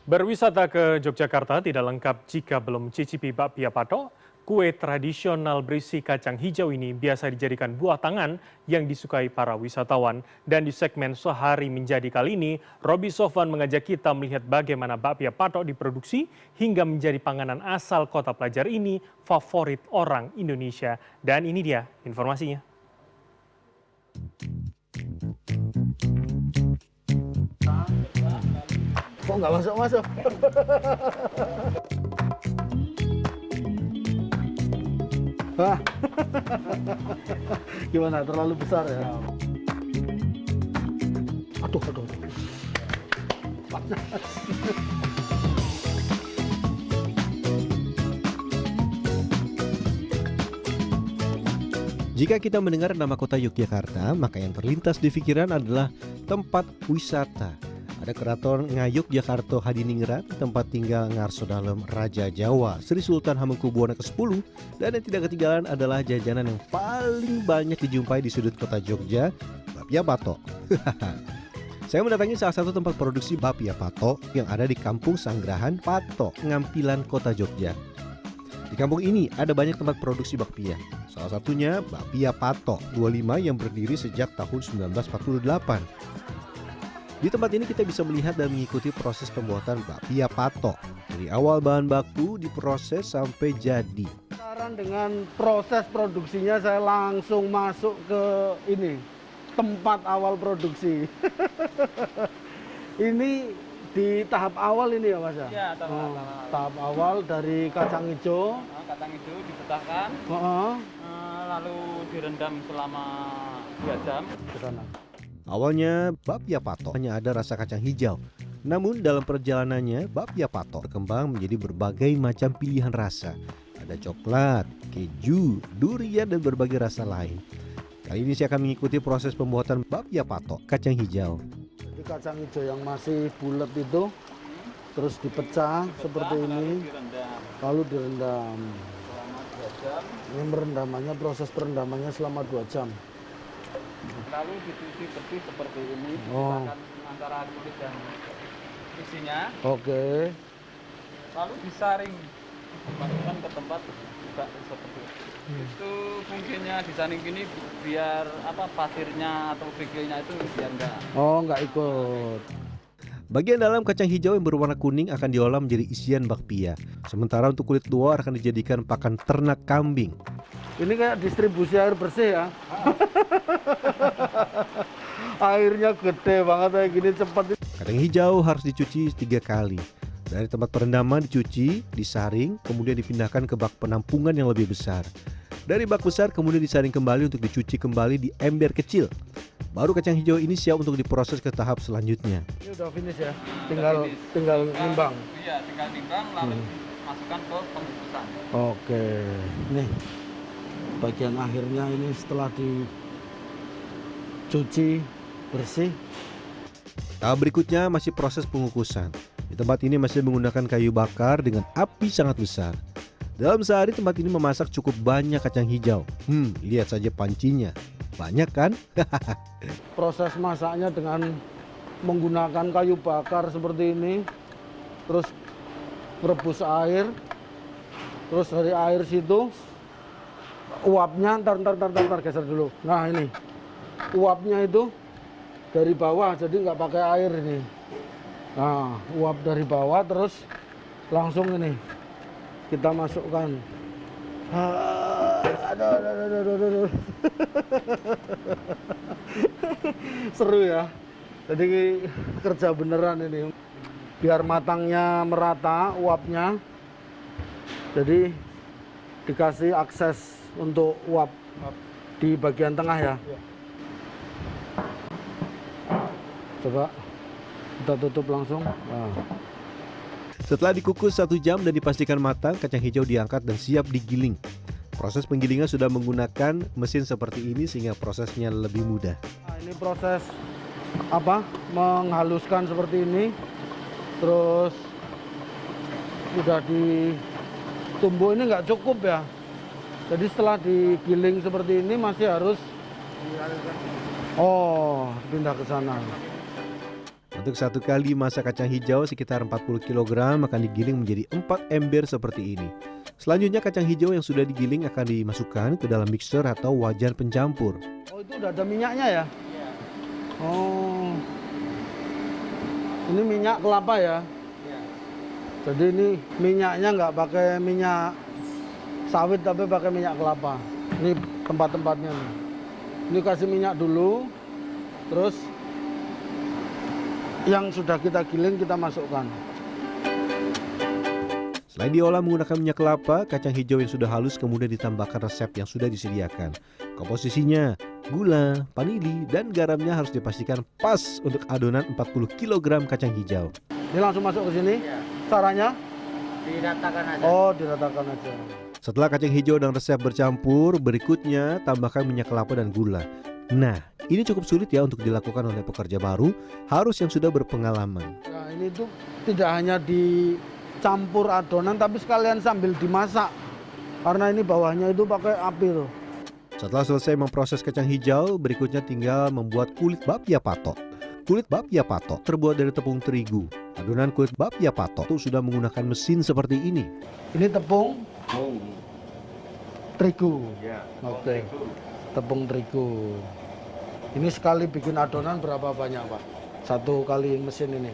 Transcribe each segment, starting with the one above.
Berwisata ke Yogyakarta tidak lengkap jika belum mencicipi bakpia patok. Kue tradisional berisi kacang hijau ini biasa dijadikan buah tangan yang disukai para wisatawan. Dan di segmen Sehari Menjadi kali ini, Robi Sofwan mengajak kita melihat bagaimana bakpia patok diproduksi hingga menjadi panganan asal kota pelajar ini favorit orang Indonesia. Dan ini dia informasinya. Kok nggak masuk-masuk? Wah, gimana? Terlalu besar ya? Aduh. Panas. Jika kita mendengar nama kota Yogyakarta, maka yang terlintas di pikiran adalah tempat wisata. Ada Keraton Ngayuk Jakarta Hadiningrat, tempat tinggal Ngarso Dalem Raja Jawa, Sri Sultan Hamengkubuwono ke-10, dan yang tidak ketinggalan adalah jajanan yang paling banyak dijumpai di sudut kota Jogja, bakpia patok. Saya mendatangi salah satu tempat produksi bakpia patok yang ada di Kampung Sanggrahan Patok, Ngampilan, kota Jogja. Di kampung ini ada banyak tempat produksi bakpia. Salah satunya Bakpia Patok 25 yang berdiri sejak tahun 1948. Di tempat ini kita bisa melihat dan mengikuti proses pembuatan bakpia patok. Dari awal bahan baku diproses sampai jadi. Sekarang dengan proses produksinya saya langsung masuk ke ini, tempat awal produksi. Ini di tahap awal ini ya Mas ya? Iya, tahap awal dari kacang hijau. Kacang hijau dipecahkan, lalu direndam selama 2 jam. Ke sana. Awalnya bakpia patok hanya ada rasa kacang hijau. Namun dalam perjalanannya bakpia patok berkembang menjadi berbagai macam pilihan rasa. Ada coklat, keju, durian dan berbagai rasa lain. Kali ini saya akan mengikuti proses pembuatan bakpia patok kacang hijau. Jadi kacang hijau yang masih bulat itu terus dipecah seperti ini, lalu direndam. Selama 2 jam. Ini merendamannya, proses perendamannya selama 2 jam. Lalu dicuci bersih seperti ini, Oh. dipisahkan antara kulit dan isinya. Oke. Lalu disaring, dimasukkan ke tempat juga seperti itu. Itu fungsinya disaring gini biar pasirnya atau kerikilnya itu biar Nggak ikut. Bagian dalam kacang hijau yang berwarna kuning akan diolah menjadi isian bakpia. Sementara untuk kulit luar akan dijadikan pakan ternak kambing. Ini kayak distribusi air bersih ya. Airnya gede banget kayak gini, cepat. Kacang hijau harus dicuci 3 kali. Dari tempat perendaman dicuci, disaring, kemudian dipindahkan ke bak penampungan yang lebih besar. Dari bak besar kemudian disaring kembali untuk dicuci kembali di ember kecil. Baru kacang hijau ini siap untuk diproses ke tahap selanjutnya. Ini udah finish ya. Tinggal nimbang. Iya, tinggal nimbang lalu masukkan ke pengukusan. Oke. Nih. Bagian akhirnya ini setelah dicuci bersih. Tahap berikutnya masih proses pengukusan. Di tempat ini masih menggunakan kayu bakar dengan api sangat besar. Dalam sehari tempat ini memasak cukup banyak kacang hijau. Lihat saja pancinya. Banyak kan? Proses masaknya dengan menggunakan kayu bakar seperti ini. Terus rebus air. Terus dari air situ uapnya ntar geser dulu. Nah ini uapnya itu dari bawah, jadi nggak pakai air ini. Nah uap dari bawah terus langsung ini kita masukkan. Aduh. Seru ya. Jadi kerja beneran ini. Biar matangnya merata uapnya. Jadi dikasih akses untuk uap di bagian tengah ya. Coba kita tutup langsung. Nah. Setelah dikukus 1 jam dan dipastikan matang, kacang hijau diangkat dan siap digiling. Proses penggilingan sudah menggunakan mesin seperti ini sehingga prosesnya lebih mudah. Nah, ini proses menghaluskan seperti ini. Terus sudah ditumbuk, ini nggak cukup ya. Jadi setelah digiling seperti ini masih harus pindah ke sana. Untuk satu kali masak kacang hijau sekitar 40 kg akan digiling menjadi 4 ember seperti ini. Selanjutnya kacang hijau yang sudah digiling akan dimasukkan ke dalam mixer atau wajan pencampur. Oh, itu udah ada minyaknya ya? Iya. Oh. Ini minyak kelapa ya? Iya. Jadi ini minyaknya nggak pakai minyak sawit tapi pakai minyak kelapa. Ini tempat-tempatnya nih. Ini kasih minyak dulu, terus yang sudah kita giling kita masukkan. Selain diolah menggunakan minyak kelapa, kacang hijau yang sudah halus kemudian ditambahkan resep yang sudah disediakan. Komposisinya, gula, vanili, dan garamnya harus dipastikan pas untuk adonan 40 kg kacang hijau. Ini langsung masuk ke sini. Iya. Caranya? Diratakan aja. Oh, diratakan aja. Setelah kacang hijau dan resep bercampur, berikutnya tambahkan minyak kelapa dan gula. Nah, ini cukup sulit ya untuk dilakukan oleh pekerja baru, harus yang sudah berpengalaman. Nah, ini tuh tidak hanya dicampur adonan tapi sekalian sambil dimasak. Karena ini bawahnya itu pakai api tuh. Setelah selesai memproses kacang hijau, berikutnya tinggal membuat kulit bapia patok. Kulit bapia patok terbuat dari tepung terigu. Adonan kulit bapia patok itu sudah menggunakan mesin seperti ini. Ini tepung terigu. Ya. Oke. Tepung terigu. Ini sekali bikin adonan berapa banyak, Pak? Satu kali mesin ini.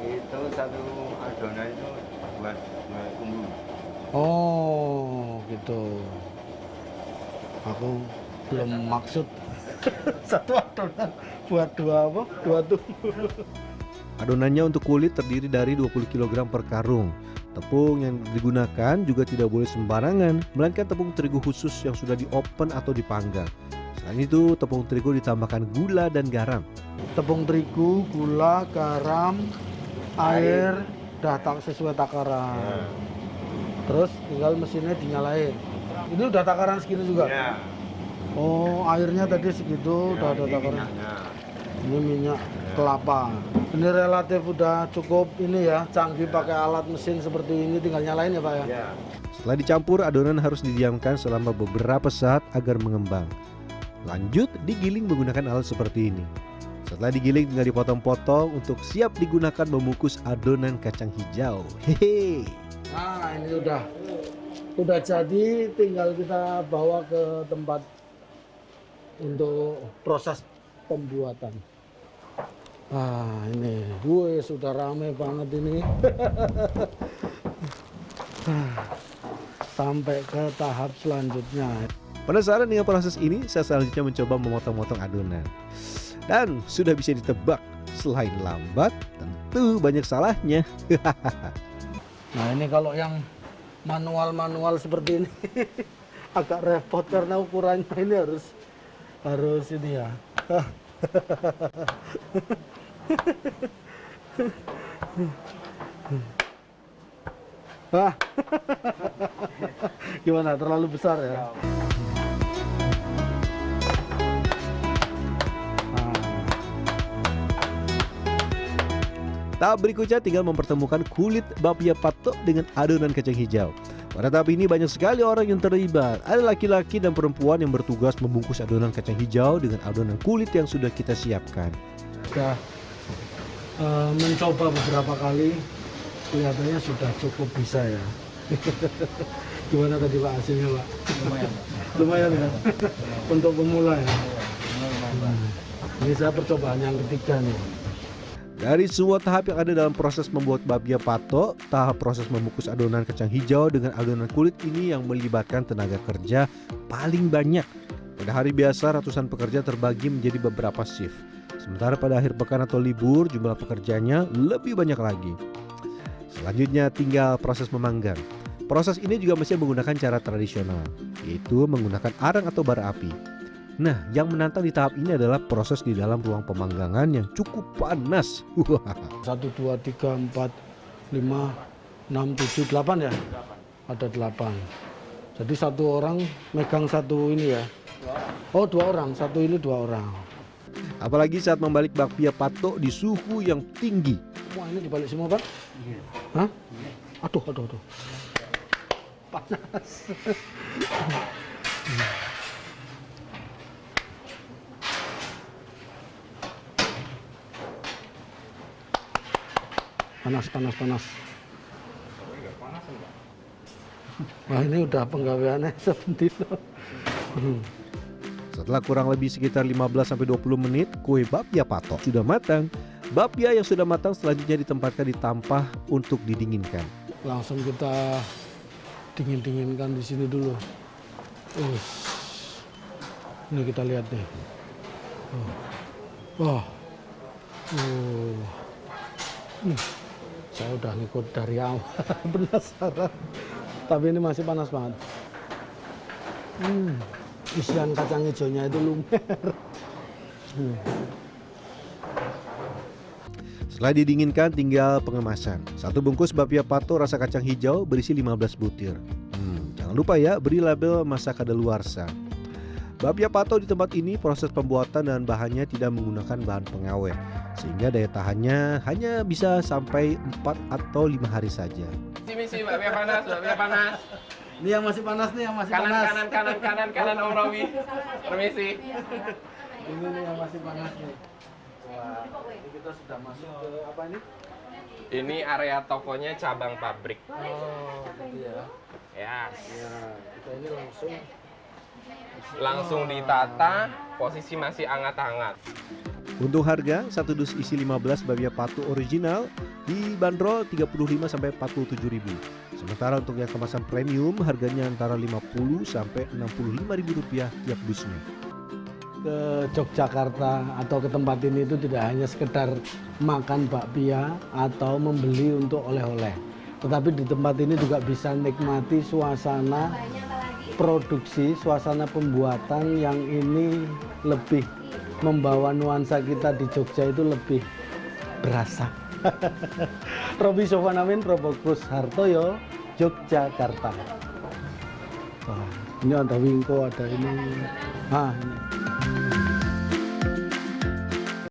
Itu satu adonan itu buat umum. Oh, gitu. Aku belum maksud satu adonan buat dua apa? Dua tubuh. Adonannya untuk kulit terdiri dari 20 kg per karung. Tepung yang digunakan juga tidak boleh sembarangan, melainkan tepung terigu khusus yang sudah di-open atau dipanggang. Selain itu, tepung terigu ditambahkan gula dan garam. Tepung terigu, gula, garam, air, dah sesuai takaran. Terus tinggal mesinnya dinyalain. Ini udah takaran segitu juga? Ya. Oh, airnya tadi segitu, udah ada takaran. Ini minyak kelapa. Ini relatif udah cukup ini ya, canggih pakai alat mesin seperti ini, tinggal nyalain ya Pak ya? Ya. Setelah dicampur, adonan harus didiamkan selama beberapa saat agar mengembang. Lanjut, digiling menggunakan alat seperti ini. Setelah digiling tinggal dipotong-potong untuk siap digunakan membungkus adonan kacang hijau. Hehe. Nah, ini udah jadi, tinggal kita bawa ke tempat untuk proses pembuatan. Ah, ini, sudah rame banget ini. Sampai ke tahap selanjutnya. Penasaran dengan proses ini? Saya selanjutnya mencoba memotong-motong adonan. Dan sudah bisa ditebak, selain lambat, tentu banyak salahnya. Nah, ini kalau yang manual-manual seperti ini agak repot karena ukurannya ini harus ini ya. Wah. Gimana? Terlalu besar ya? Tahap berikutnya tinggal mempertemukan kulit bapia patok dengan adonan kacang hijau. Pada tahap ini banyak sekali orang yang terlibat. Ada laki-laki dan perempuan yang bertugas membungkus adonan kacang hijau dengan adonan kulit yang sudah kita siapkan. Sudah mencoba beberapa kali, kelihatannya sudah cukup bisa ya. Gimana tadi Pak hasilnya Pak? Lumayan. Lumayan ya? Untuk pemula ya? Ini saya percobaan yang ketiga nih. Dari semua tahap yang ada dalam proses membuat bapia patok, tahap proses membungkus adonan kacang hijau dengan adonan kulit ini yang melibatkan tenaga kerja paling banyak. Pada hari biasa, ratusan pekerja terbagi menjadi beberapa shift. Sementara pada akhir pekan atau libur, jumlah pekerjanya lebih banyak lagi. Selanjutnya tinggal proses memanggang. Proses ini juga masih menggunakan cara tradisional, yaitu menggunakan arang atau bara api. Nah, yang menantang di tahap ini adalah proses di dalam ruang pemanggangan yang cukup panas. 1, 2, 3, 4, 5, 6, 7, 8 ya? Ada 8. Jadi satu orang megang satu ini ya? Oh, 2 orang. Satu ini 2 orang. Apalagi saat membalik bapia patok di suhu yang tinggi. Wah, ini dibalik semua Pak? Hah? Aduh. Panas. Panas. Wah, ini udah penggaweannya seperti itu. Setelah kurang lebih sekitar 15-20 menit, kue bapia patok sudah matang. Bapia yang sudah matang selanjutnya ditempatkan di tampah untuk didinginkan. Langsung kita dinginkan di sini dulu. Ini kita lihat nih. Saya udah ngikut dari awal, penasaran. Tapi ini masih panas banget. Isian kacang hijaunya itu lumer. Setelah didinginkan, tinggal pengemasan. 1 bungkus bapia pato rasa kacang hijau berisi 15 butir. Jangan lupa ya, beri label masa kadaluarsa. Bapia pato di tempat ini proses pembuatan dan bahannya tidak menggunakan bahan pengawet, sehingga daya tahannya hanya bisa sampai 4 atau 5 hari saja. Misi bapia panas. Ini yang masih panas nih, yang masih panas. Kanan Om Romi. Permisi. Ini nih yang masih panas nih. Wah, ini kita sudah masuk ke apa ini? Ini area tokonya cabang pabrik. Oh, gitu ya. Ya, Ya, kita ini langsung ditata, posisi masih hangat-hangat. Untuk harga, 1 dus isi 15 bapia pato original dibanderol 35 sampai 47.000. Sementara untuk yang kemasan premium harganya antara 50 sampai 65.000 rupiah tiap dusnya. ke Yogyakarta atau ke tempat ini itu tidak hanya sekedar makan bakpia atau membeli untuk oleh-oleh, tetapi di tempat ini juga bisa nikmati suasana produksi, suasana pembuatan yang ini lebih membawa nuansa kita di Jogja itu lebih berasa. Roby Sofanamin, Probokus Hartoyo, Yogyakarta. Wah, ini ada wingko, ada ini. Ini.